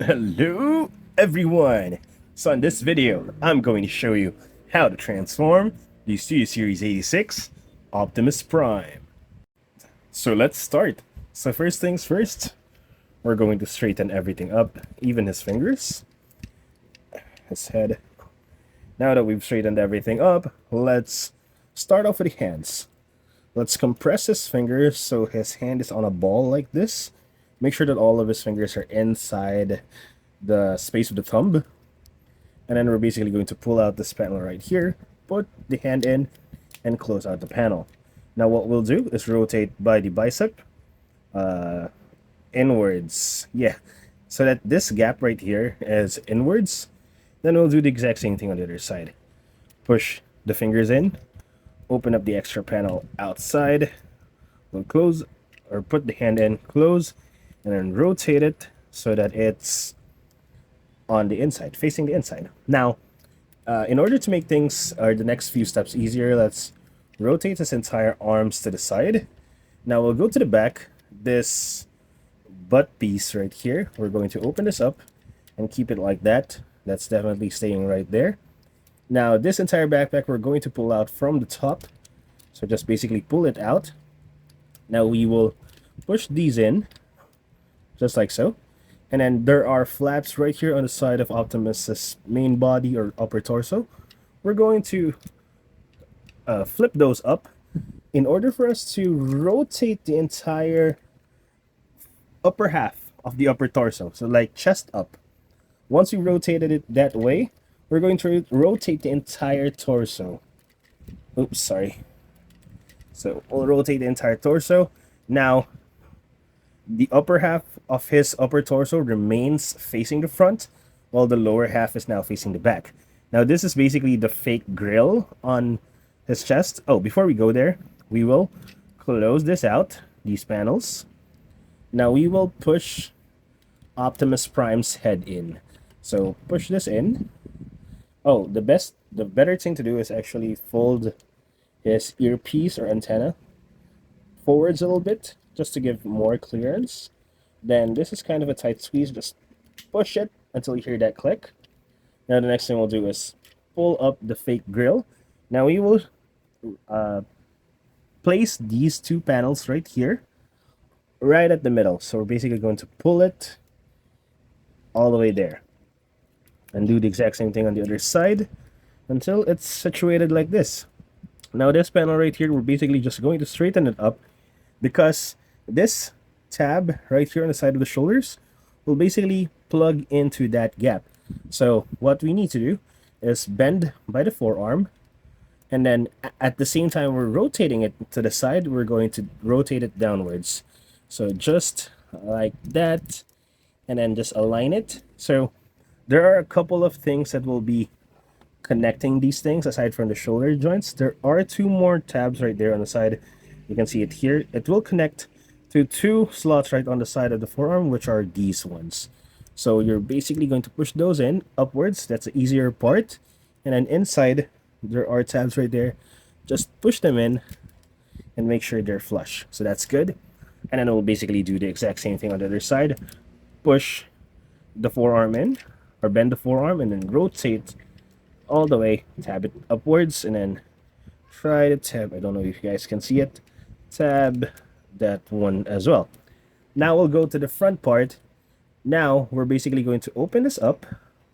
Hello everyone! So in this video, I'm going to show you how to transform the Studio Series 86 Optimus Prime. So let's start. So first things first, we're going to straighten everything up, even his fingers, his head. Now that we've straightened everything up, let's start off with the hands. Let's compress his fingers so his hand is on a ball like this. Make sure that all of his fingers are inside the space of the thumb. And then we're basically going to pull out this panel right here, put the hand in, and close out the panel. Now what we'll do is rotate by the bicep inwards. Yeah, so that this gap right here is inwards. Then we'll do the exact same thing on the other side. Push the fingers in, open up the extra panel outside. We'll close, or put the hand in, close, and then rotate it so that it's on the inside, facing the inside. Now, in order to make things, or the next few steps easier, let's rotate this entire arms to the side. Now we'll go to the back. This butt piece right here, we're going to open this up and keep it like that. That's definitely staying right there. Now this entire backpack we're going to pull out from the top. So just basically pull it out. Now we will push these in, just like so. And then there are flaps right here on the side of Optimus's main body or upper torso. We're going to flip those up in order for us to rotate the entire upper half of the upper torso. So like chest up. Once we rotated it that way, we're going to rotate the entire torso. Oops, sorry. So we'll rotate the entire torso. Now, the upper half of his upper torso remains facing the front, while the lower half is now facing the back. Now, this is basically the fake grill on his chest. Oh, before we go there, we will close this out, these panels. Now, we will push Optimus Prime's head in. So, push this in. Oh, the better thing to do is actually fold his earpiece or antenna forwards a little bit, just to give more clearance. Then this is kind of a tight squeeze. Just push it until you hear that click. Now the next thing we'll do is pull up the fake grill. Now we will place these two panels right here, right at the middle. So we're basically going to pull it all the way there. And do the exact same thing on the other side until it's situated like this. Now this panel right here, we're basically just going to straighten it up, because this tab right here on the side of the shoulders will basically plug into that gap. So what we need to do is bend by the forearm, and then at the same time we're rotating it to the side, we're going to rotate it downwards. So just like that, and then just align it. So there are a couple of things that will be connecting these things aside from the shoulder joints. There are two more tabs right there on the side. You can see it here. It will connect to two slots right on the side of the forearm, which are these ones. So you're basically going to push those in upwards. That's the easier part. And then inside, there are tabs right there. Just push them in and make sure they're flush. So that's good. And then we'll basically do the exact same thing on the other side. Push the forearm in, or bend the forearm, and then rotate all the way. Tab it upwards, and then try to tab. I don't know if you guys can see it. Tab that one as well. Now we'll go to the front part. Now we're basically going to open this up,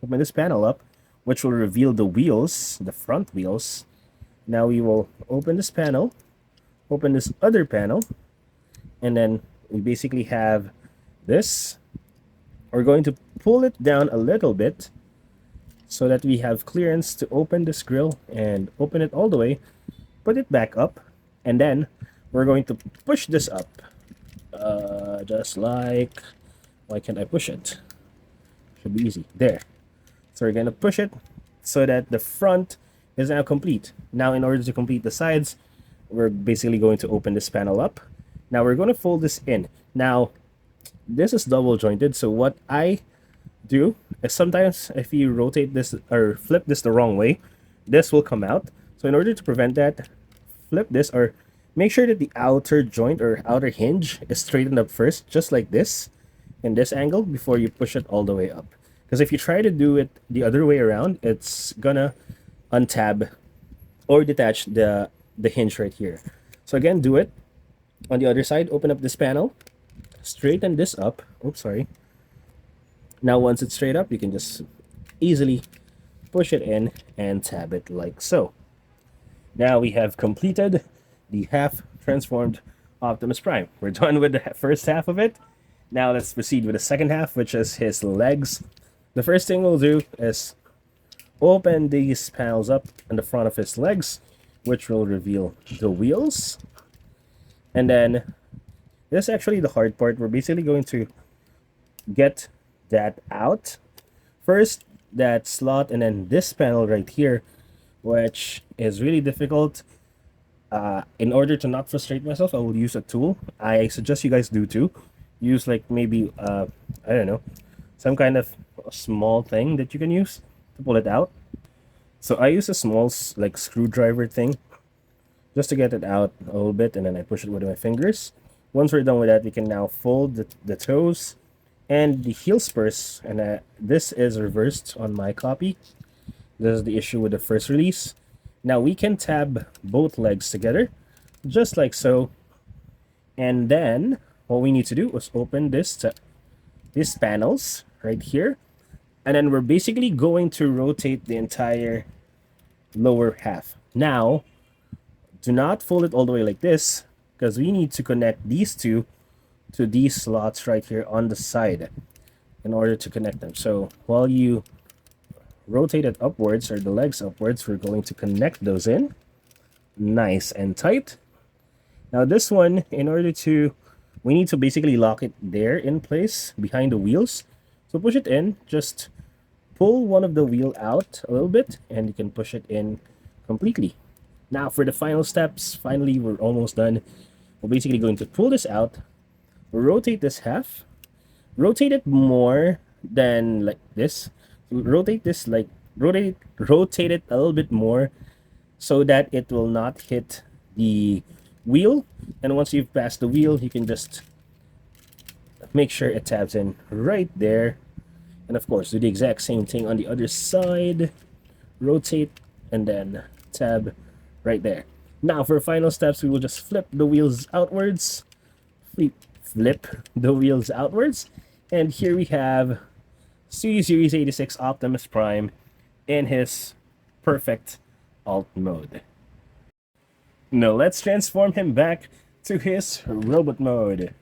open this panel up, which will reveal the wheels, the front wheels. Now we will open this panel, open this other panel, and then we basically have this. We're going to pull it down a little bit so that we have clearance to open this grill and open it all the way, put it back up, and then we're going to push this up. Just like, why can't I push it? Should be easy. There. So we're going to push it so that the front is now complete. Now in order to complete the sides, we're basically going to open this panel up. Now we're going to fold this in. Now, this is double jointed, so what I do is sometimes if you rotate this or flip this the wrong way, this will come out. So in order to prevent that, flip this, or make sure that the outer joint or outer hinge is straightened up first, just like this. in this angle before you push it all the way up. Because if you try to do it the other way around, it's gonna untab or detach the hinge right here. So again, do it on the other side. Open up this panel, straighten this up. Oops, sorry. Now once it's straight up, you can just easily push it in and tab it like so. Now we have completed the half transformed Optimus Prime. We're done with the first half of it. Now let's proceed with the second half, which is his legs. The first thing we'll do is open these panels up in the front of his legs, which will reveal the wheels. And then this is actually the hard part. We're basically going to get that out. First, that slot, and then this panel right here, which is really difficult. In order to not frustrate myself, I will use a tool. I suggest you guys do too. Use like maybe, I don't know, some kind of small thing that you can use to pull it out. So I use a small like screwdriver thing just to get it out a little bit, and then I push it with my fingers. Once we're done with that, we can now fold the toes and the heel spurs, and this is reversed on my copy. This is the issue with the first release. Now we can tab both legs together, just like so. And then what we need to do is open these panels right here. And then we're basically going to rotate the entire lower half. Now, do not fold it all the way like this, because we need to connect these two to these slots right here on the side in order to connect them. So while you rotate it upwards, or the legs upwards, we're going to connect those in nice and tight. Now this one, we need to basically lock it there in place behind the wheels. So push it in, just pull one of the wheel out a little bit, and you can push it in completely. Now for the final steps, finally we're almost done. We're basically going to pull this out, rotate this half, rotate it more than like this. Rotate this like rotate it a little bit more so that it will not hit the wheel. And once you've passed the wheel, you can just make sure it tabs in right there. And of course, do the exact same thing on the other side. Rotate and then tab right there. Now for final steps, we will just flip the wheels outwards. Flip the wheels outwards. And here we have Series 86 Optimus Prime in his perfect alt mode. Now let's transform him back to his robot mode.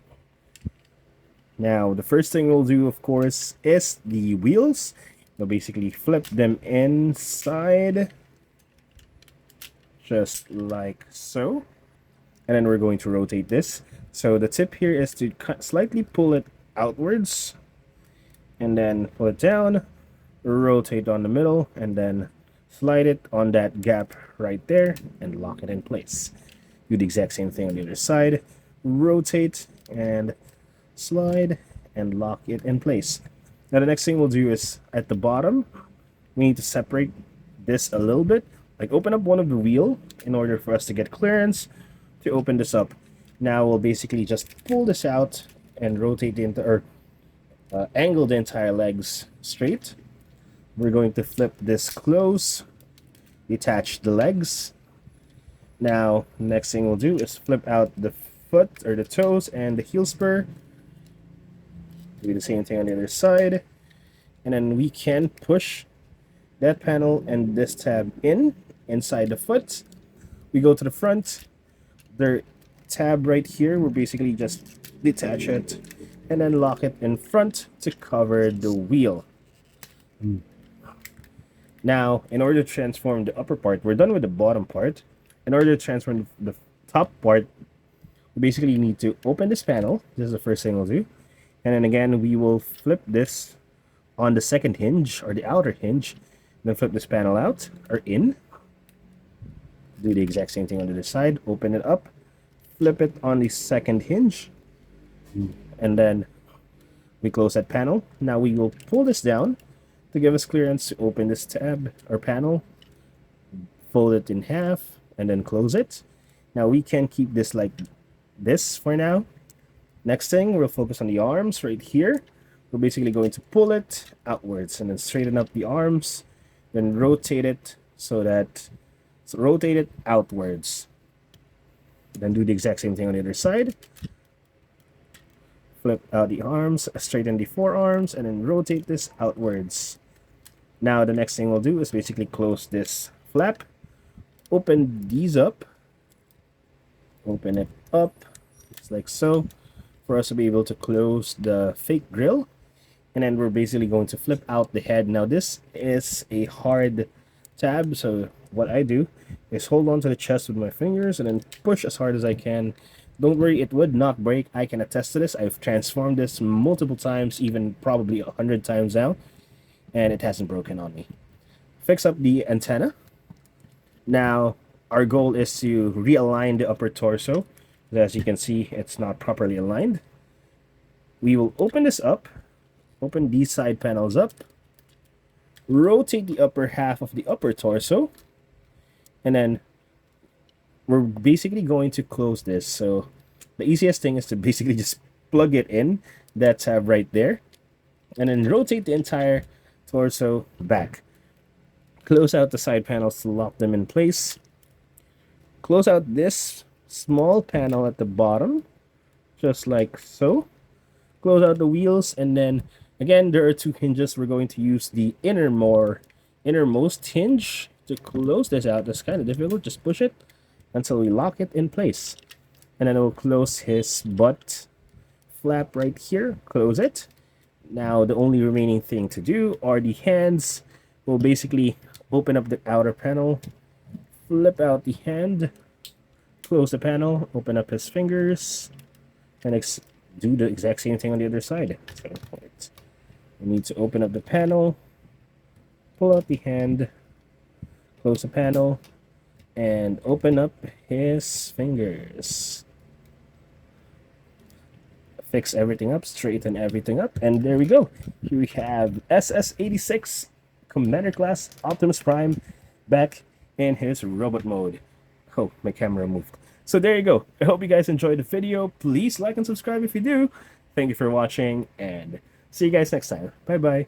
Now the first thing we'll do, of course, is the wheels. We'll basically flip them inside, just like so. And then we're going to rotate this. So the tip here is to slightly pull it outwards, and then pull it down, rotate on the middle, and then slide it on that gap right there and lock it in place. Do the exact same thing on the other side. Rotate and slide and lock it in place. Now the next thing we'll do is at the bottom, we need to separate this a little bit. Like open up one of the wheel in order for us to get clearance to open this up. Now we'll basically just pull this out and rotate the angle the entire legs straight. We're going to flip this close, detach the legs. Now next thing we'll do is flip out the foot or the toes and the heel spur. Do the same thing on the other side, and then we can push that panel and this tab inside the foot. We go to the front, the tab right here, we're basically just detach it and then lock it in front to cover the wheel. Now, in order to transform the upper part, we're done with the bottom part. In order to transform the top part, we basically need to open this panel. This is the first thing we'll do. And then again, we will flip this on the second hinge, or the outer hinge. Then flip this panel out, or in. Do the exact same thing on the other side. Open it up, flip it on the second hinge, and then we close that panel. Now we will pull this down to give us clearance to open this tab or panel, fold it in half, and then close it. Now we can keep this like this for now. Next thing, we'll focus on the arms right here. We're basically going to pull it outwards and then straighten up the arms, then rotate it rotate it outwards. Then do the exact same thing on the other side. Flip out the arms, straighten the forearms, and then rotate this outwards. Now the next thing we'll do is basically close this flap, open these up, open it up, just like so, for us to be able to close the fake grill. And then we're basically going to flip out the head. Now this is a hard tab, so what I do is hold on to the chest with my fingers and then push as hard as I can. Don't worry, it would not break. I can attest to this. I've transformed this multiple times, even probably 100 times now, and it hasn't broken on me. Fix up the antenna. Now our goal is to realign the upper torso. As you can see, it's not properly aligned. We will open this up, open these side panels up, rotate the upper half of the upper torso, and then we're basically going to close this. So the easiest thing is to basically just plug it in, that tab right there, and then rotate the entire torso back. Close out the side panels to lock them in place. Close out this small panel at the bottom, just like so. Close out the wheels, and then again, there are two hinges. We're going to use the innermost hinge to close this out. That's kind of difficult. Just push it until we lock it in place. And then we'll close his butt flap right here. Close it. Now the only remaining thing to do are the hands. We'll basically open up the outer panel, flip out the hand, close the panel, open up his fingers, and do the exact same thing on the other side. So we need to open up the panel, pull out the hand, close the panel, and open up his fingers. Fix everything up, straighten everything up, and there we go. Here we have SS86 Commander Class Optimus Prime back in his robot mode. Oh, my camera moved. So there you go. I hope you guys enjoyed the video. Please like and subscribe if you do. Thank you for watching, and see you guys next time. Bye-bye.